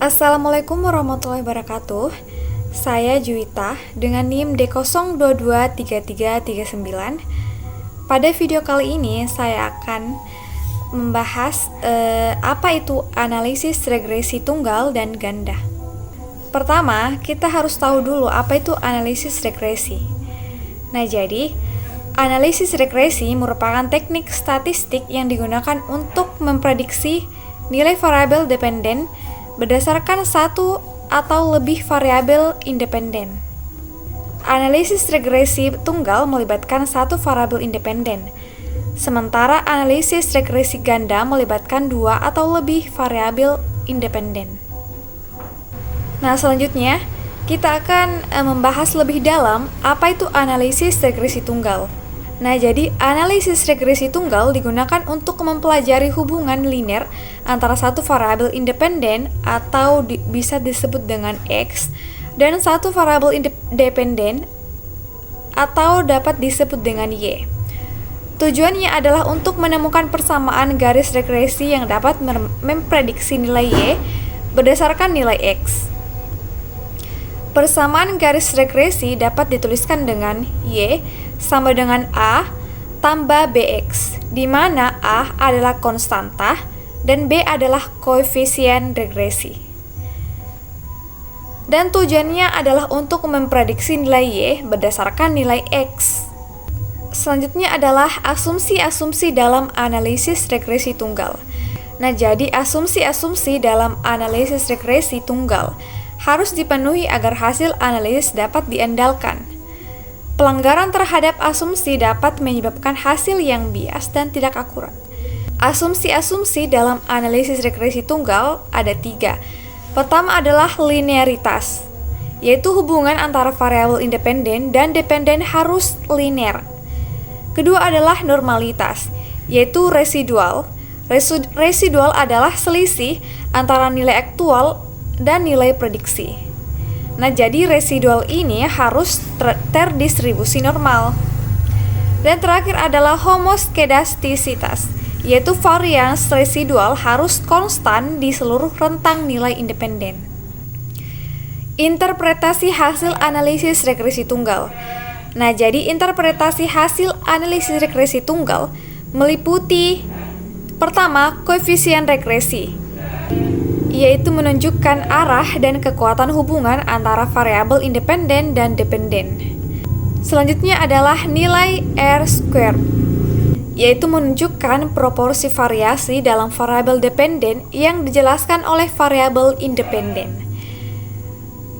Assalamualaikum warahmatullahi wabarakatuh. Saya Juwita dengan NIM D02233339. Pada video kali ini saya akan membahas apa itu analisis regresi tunggal dan ganda. Pertama, kita harus tahu dulu apa itu analisis regresi. Nah, jadi analisis regresi merupakan teknik statistik yang digunakan untuk memprediksi nilai variabel dependen berdasarkan satu atau lebih variabel independen. Analisis regresi tunggal melibatkan satu variabel independen, sementara analisis regresi ganda melibatkan dua atau lebih variabel independen. Nah, selanjutnya kita akan membahas lebih dalam apa itu analisis regresi tunggal. Nah, jadi analisis regresi tunggal digunakan untuk mempelajari hubungan linear antara satu variabel independen atau bisa disebut dengan X dan satu variabel dependen atau dapat disebut dengan Y. Tujuannya adalah untuk menemukan persamaan garis regresi yang dapat memprediksi nilai Y berdasarkan nilai X. Persamaan garis regresi dapat dituliskan dengan Y sama dengan A tambah BX, di mana A adalah konstanta dan B adalah koefisien regresi. Dan tujuannya adalah untuk memprediksi nilai Y berdasarkan nilai X. Selanjutnya adalah asumsi-asumsi dalam analisis regresi tunggal. Nah, jadi asumsi-asumsi dalam analisis regresi tunggal harus dipenuhi agar hasil analisis dapat diandalkan. Pelanggaran terhadap asumsi dapat menyebabkan hasil yang bias dan tidak akurat. Asumsi-asumsi dalam analisis regresi tunggal ada 3. Pertama adalah linearitas, yaitu hubungan antara variabel independen dan dependen harus linear. Kedua adalah normalitas, yaitu residual. Residual adalah selisih antara nilai aktual dan nilai prediksi. Nah, jadi residual ini harus terdistribusi normal. Dan terakhir adalah homoskedastisitas, yaitu varians residual harus konstan di seluruh rentang nilai independen. Interpretasi hasil analisis regresi tunggal. Nah, jadi interpretasi hasil analisis regresi tunggal meliputi pertama, koefisien regresi, yaitu menunjukkan arah dan kekuatan hubungan antara variabel independen dan dependen. Selanjutnya adalah nilai R-squared, yaitu menunjukkan proporsi variasi dalam variabel dependen yang dijelaskan oleh variabel independen.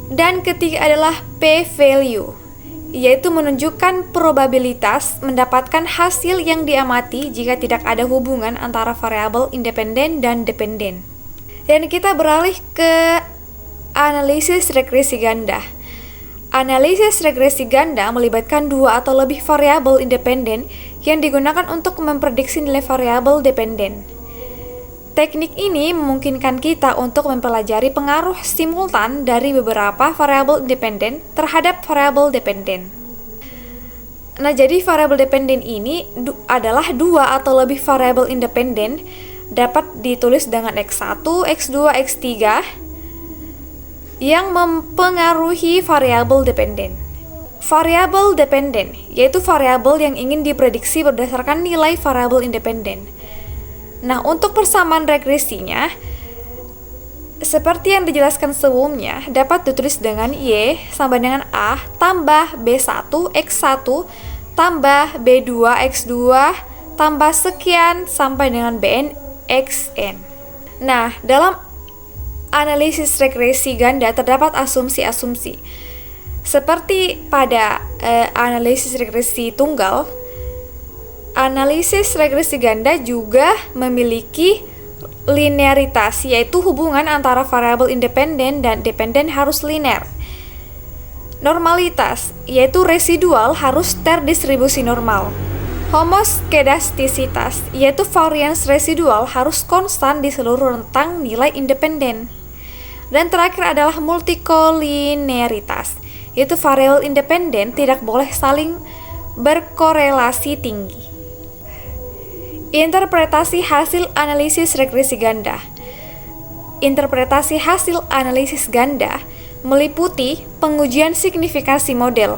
Dan ketiga adalah p-value, yaitu menunjukkan probabilitas mendapatkan hasil yang diamati jika tidak ada hubungan antara variabel independen dan dependen. Dan kita beralih ke analisis regresi ganda. Analisis regresi ganda melibatkan dua atau lebih variabel independen yang digunakan untuk memprediksi nilai variabel dependen. Teknik ini memungkinkan kita untuk mempelajari pengaruh simultan dari beberapa variabel independen terhadap variabel dependen. Nah, jadi variabel dependen ini adalah dua atau lebih variabel independen dapat ditulis dengan X1, X2, X3 yang mempengaruhi variabel dependen. Variabel dependen yaitu variabel yang ingin diprediksi berdasarkan nilai variabel independen. Nah, untuk persamaan regresinya seperti yang dijelaskan sebelumnya dapat ditulis dengan Y sama dengan A tambah B1 X1 tambah B2 X2 tambah sekian sampai dengan Bn XN. Nah, dalam analisis regresi ganda terdapat asumsi-asumsi. Seperti pada analisis regresi tunggal, analisis regresi ganda juga memiliki linearitas, yaitu hubungan antara variabel independen dan dependen harus linear. Normalitas, yaitu residual harus terdistribusi normal. Homoskedastisitas, yaitu varians residual harus konstan di seluruh rentang nilai independen. Dan terakhir adalah multikolinearitas, yaitu variabel independen tidak boleh saling berkorelasi tinggi. Interpretasi hasil analisis regresi ganda. Interpretasi hasil analisis ganda meliputi pengujian signifikansi model,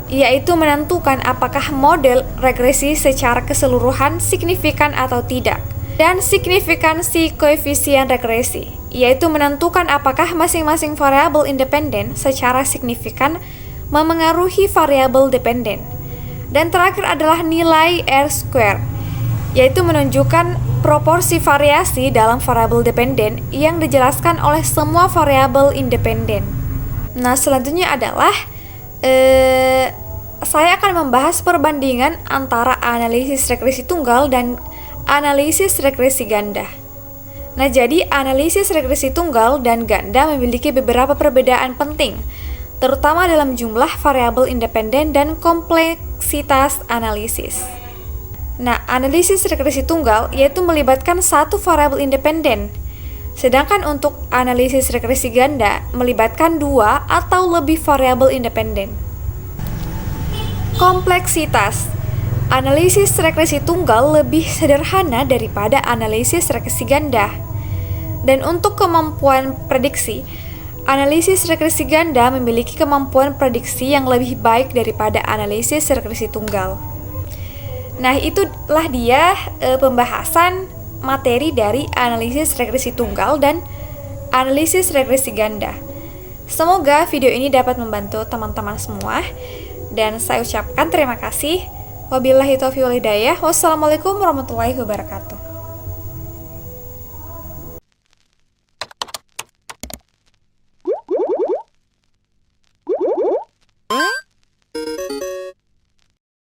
yaitu menentukan apakah model regresi secara keseluruhan signifikan atau tidak, dan signifikansi koefisien regresi, yaitu menentukan apakah masing-masing variabel independen secara signifikan memengaruhi variabel dependen. Dan terakhir adalah nilai R-square, yaitu menunjukkan proporsi variasi dalam variabel dependen yang dijelaskan oleh semua variabel independen. Nah, selanjutnya adalah saya akan membahas perbandingan antara analisis regresi tunggal dan analisis regresi ganda. Nah, jadi analisis regresi tunggal dan ganda memiliki beberapa perbedaan penting, terutama dalam jumlah variabel independen dan kompleksitas analisis. Nah, analisis regresi tunggal yaitu melibatkan satu variabel independen, sedangkan untuk analisis regresi ganda melibatkan dua atau lebih variabel independen. Kompleksitas. Analisis regresi tunggal lebih sederhana daripada analisis regresi ganda. Dan untuk kemampuan prediksi, analisis regresi ganda memiliki kemampuan prediksi yang lebih baik daripada analisis regresi tunggal. Nah, itulah dia pembahasan materi dari analisis regresi tunggal dan analisis regresi ganda. Semoga video ini dapat membantu teman-teman semua, dan saya ucapkan terima kasih. Wabillahi taufiq wal hidayah. Wassalamualaikum warahmatullahi wabarakatuh.